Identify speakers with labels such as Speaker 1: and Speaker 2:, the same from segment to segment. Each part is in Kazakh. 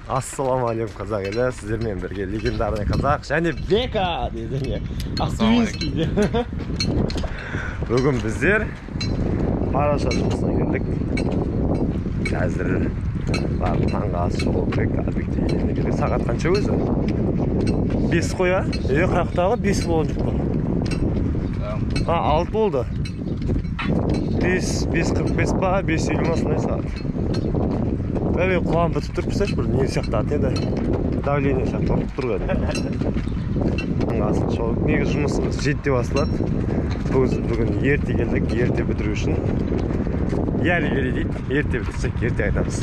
Speaker 1: Assalomu alaykum қазақ елі, сіздермен бірге легендарный қазақ және Бека деді. Ақтөбинский. Бүгін біздер Параша жұмысына келдік. Қазір барып таңғы ас шығу керек, объективіне керек. Сағат қанша өзі? 5 қой, а? Қаяқтағы 5 болған жоқ па? 6 болды. 5.45 па, 5.50 ма сондай сағат. Бәле құлағым бітіп тұрып тұрсайшы, бір не сияқтады еді, давление сияқты ұрып тұр ғой. Асын шоу, негіз жұмысымыз 7-де басылады. Бүгін ерте келдік, ерте бітіру үшін. Яли дейді, ерте бітірсек, ерте айтамыз.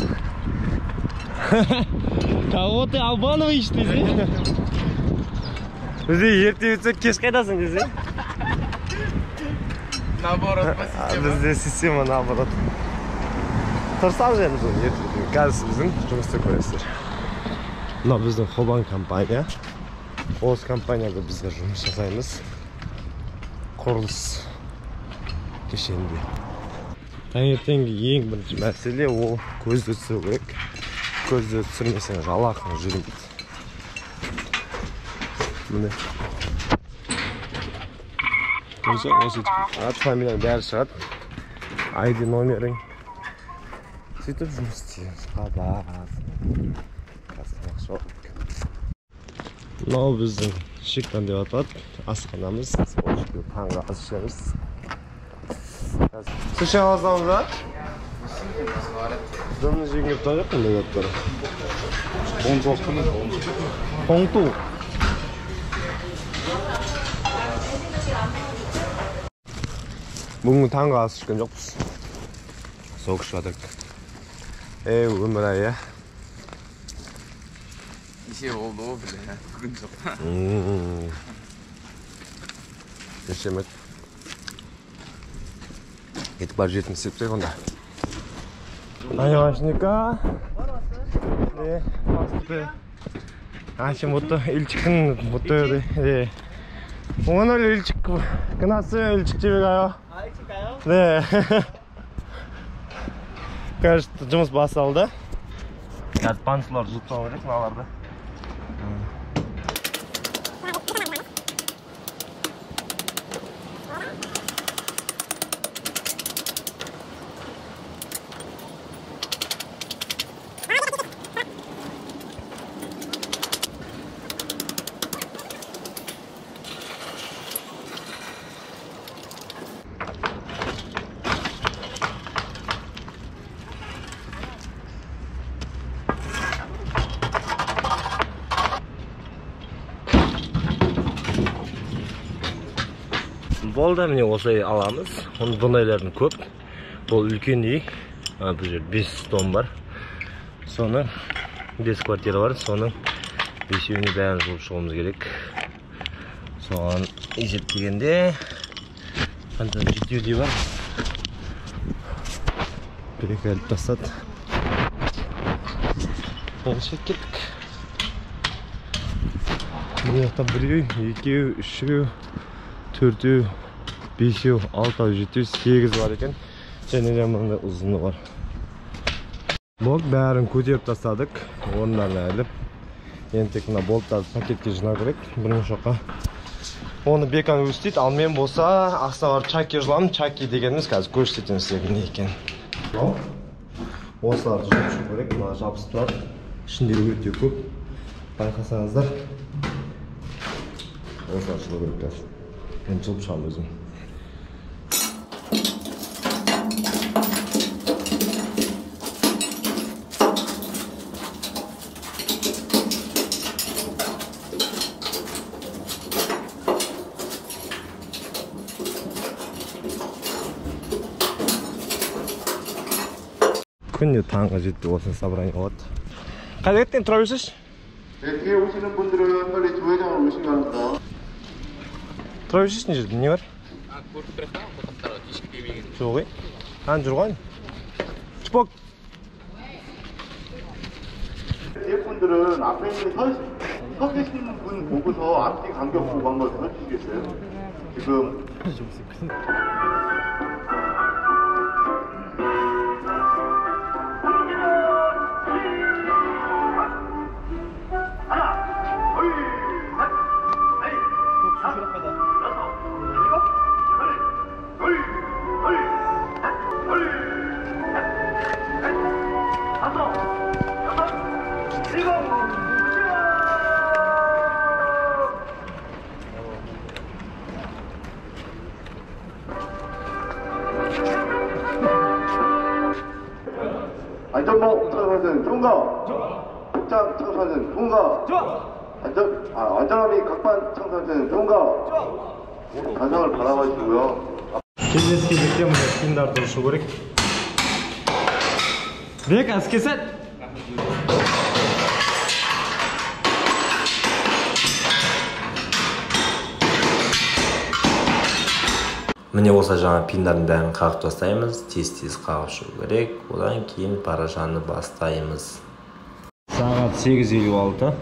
Speaker 2: Кого ты обманываешь, ты?
Speaker 1: Бізде ерте бітсек, кеш қайдасың десе?
Speaker 3: Наоборот, по система.
Speaker 1: Бізде система наоборот. Тұрсам және бұл ерте бітіру. Қазір біздің жұмысты көресіздер. Мына біздің Хобан компания. Осы компанияда біздер жұмыс жасаймыз. Құрылыс кешенде. Таңертеңгі ең бірінші мәселе ол көзді түсіру керек. Көзді түсірмесең жалақың жүрмейді. Міне. Осы ат фамилияң бәрі шығады. ID номерің. Сөйтіп жұмыс істейміз. Мынау біздің шиктан деп аталады. Асханамыз. Таңғы ас ішеміз. Сіз шағаласаңыз ба? Сіздердің жеген кеп тағы жоқ қандай өттері? Қоңту. Бүгін таңғы ас ішкен жоқпыз. Соғыш жатырық. Өмір айы.
Speaker 3: Кеше болды ғой біле, бүгін жоқ.
Speaker 1: Кешемет. Кетіп бар жетін септек онда. Анемашника. Вот Ильчикин вот это. 오늘 일찍 끝났어요. 일찍 집에 가요.
Speaker 2: 아, 일찍 가요?
Speaker 1: 네. Кажется, жұмыс басалды. Қазір панчылар жұлып салу керек мыналарды. Болды, міне осылай аламыз. Оның бұндайлардың көп. Бұл үлкен үй. Бұл жер 5 дом бар. Соның 5 квартира бар. Соның 5-еуіне бәрін жуып шығуымыз керек. Соған есептегенде қанша 7-еудей бар. Бір-екі әліп тастады. Олшы кеттік. Бұл жақта 1-еу, 2-еу, 3-еу, 4-еу, 5-еу, 6-еу, 7-еу, 8 бар екен. Және де мынандай ұзыны бар. Болды, бәрін көтеріп тастадық. Орындарына әліп. Енді тек мына болттарды пакетке жинау керек. Бірінші оққа. Оны Бекан өстейді. Ал мен болса, ақсағар чаки жыламын. Чаки дегеніміз қазір көрсететін сіздерге не екен. Осыларды жауып шығу керек. Мына жабысып тұрады. Ішіндері өте көп. Байқасаңыздар. Осыларды шығу керек қазір. Ben çok çalmışım. Күнде таңғы жетті осыны собрание болады. Қайда кеттің, тұра берсіз?
Speaker 4: 뒤에 오시는 분들은 빨리 조회장으로 오시기 바랍니다.
Speaker 1: Тұра берсізсің жерде, не бар?
Speaker 3: Көріп тұрақтан, қотақтарға тешік демеген.
Speaker 1: Жоқ ей? Қан жүрған? Чпок!
Speaker 4: 뒤에 분들은 앞에 있는 서 계시는 분 보고서 앞뒤 간격 보고 한번 들어주시겠어요? 지금 안전모 청소는 좋은가? 복장 청소는 좋은가? 안전함이 각반 청소는 좋은가? 단상을 바라봐주시고요.
Speaker 1: Кездескендік темада тиындар дұрышу керек. Бек, әскесет! Міне осы жаңа пиндардың бәрін қағып тастаймыз. Тез-тез қағып шығу керек. Одан кейін парашаны бастаймыз. Сағат 8:56.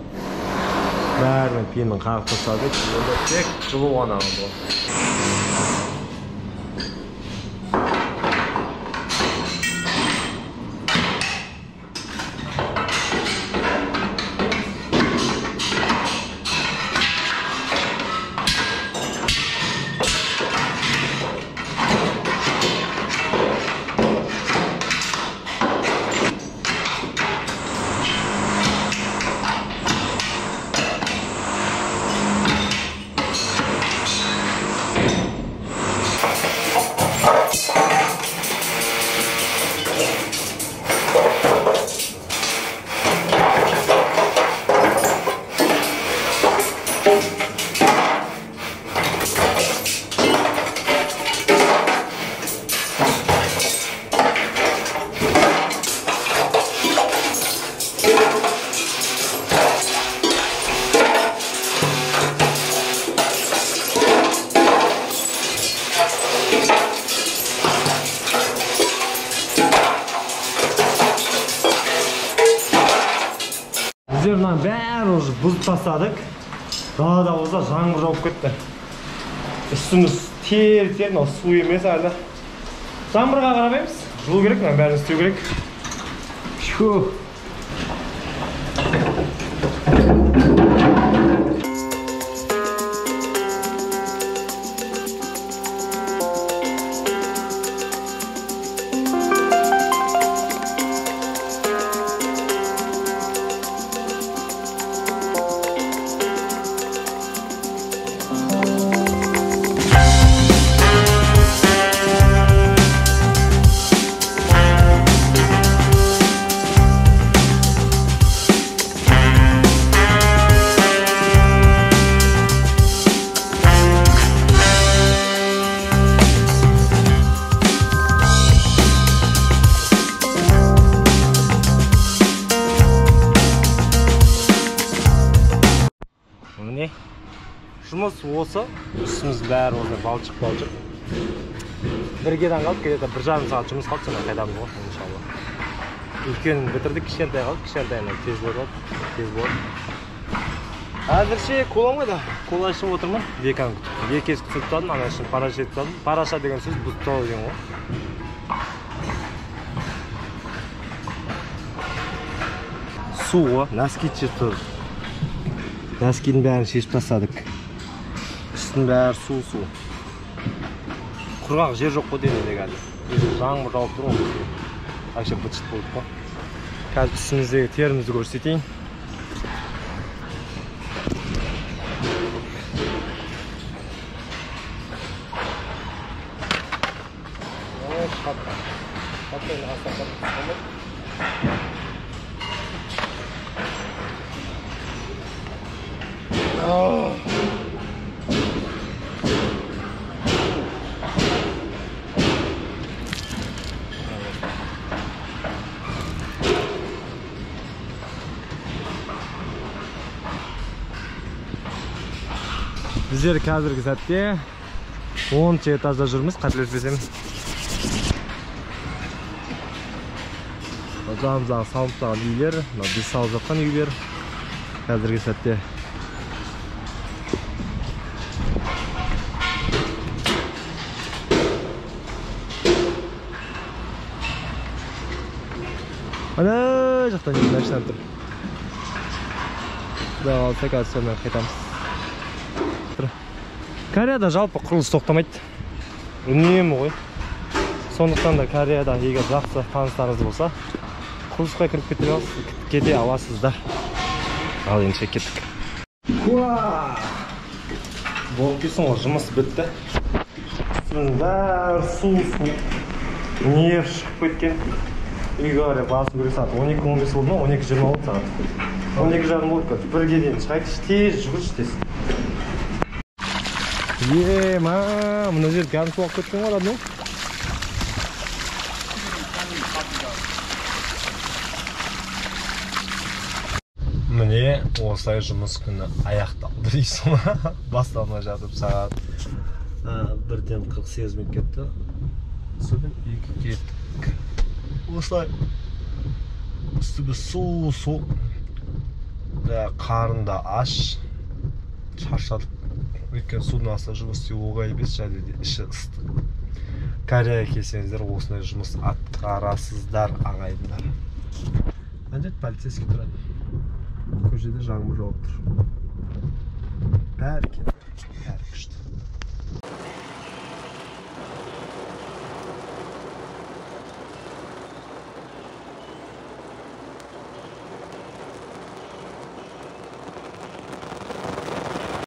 Speaker 1: Бәрінің пинін қағып тастадық. Енді тек жылу ғана қалды. Bizlerden bәрі уже бұзып тастадық. Далада болса жаңбыр жауып кетті. Үстіміз тер, су емес әлі. Жаңбырға қарамаймыз. Жылу керек, бәрін істеу керек. Шу. Міне жұмыс осы, үстіміз бәрі осы балшық. Біргеден қалып, келеді 1,5 сағат жұмыс қалып, сонда қайдамыз ғой, иншалла. Үлкенін бітірдік, кішкентай қалып, кішкентайына тез болады. Әзірше колам қайда? Кола ішіп отырмын, бекан күтіп. Бекес күтіп тұтадым, ана үшін параша етіп. Параша деген сөз бұттау деген ғой. Су ғой, нәски тұр. Нәскидің бәрін шешіп тастадық. Үстін бәрі су. Құрғақ жер жоқ қой денеде қазір. Жаңбыр жауып тұр ғой. Вообще быт-шыт болып қой. Қазір үстіміздегі терімізді көрсетейін. Bizler қазіргі сәтте 10-ші этажда жүрміз, қателеспесем. Жанымыздағы салып тастаған үйлер, біз салып жатқан үйлер қазіргі сәтте. Ана жақтан машина тұр. Құдай қаласа қазір сонымен қайтамыз. Кореяда жалпы құрылыс тоқтамайды. Үнемі ғой. Сондықтан да Кореяда егер жақсы таныстарыңыз болса, автобусқа кіріп кете аласыздар. Ал енді кеттік. Болып келсін ғой, жұмыс бітті. Үстінің бәрі су. Нер шығып кеткен. Үйге қарай басу керек сағат 12-15 болды ма? 12:20 болды сағат. 12:30 болды көз. Бірге дейін шығайықшы, тез жүгірші тез. Мына жер кәдімгі суалып кеткен ғой, родной. Міне осылай жұмыс күні аяқталды дейсің ма? Басталмай жатып сағат 1:48 минут кетті. Содан 2 кеттік. Осылай үстігі су. Қарында аш. Шаршадық. Өйткені судың астында жұмыс істеу оңай емес, және де іші ыстық. Кореяға келсеңіздер осындай жұмыс атқарасыздар, ағайындар. Әнжет полицейский тұрады. Көшеде жаңбыр жауып тұр. Бәрі күшті.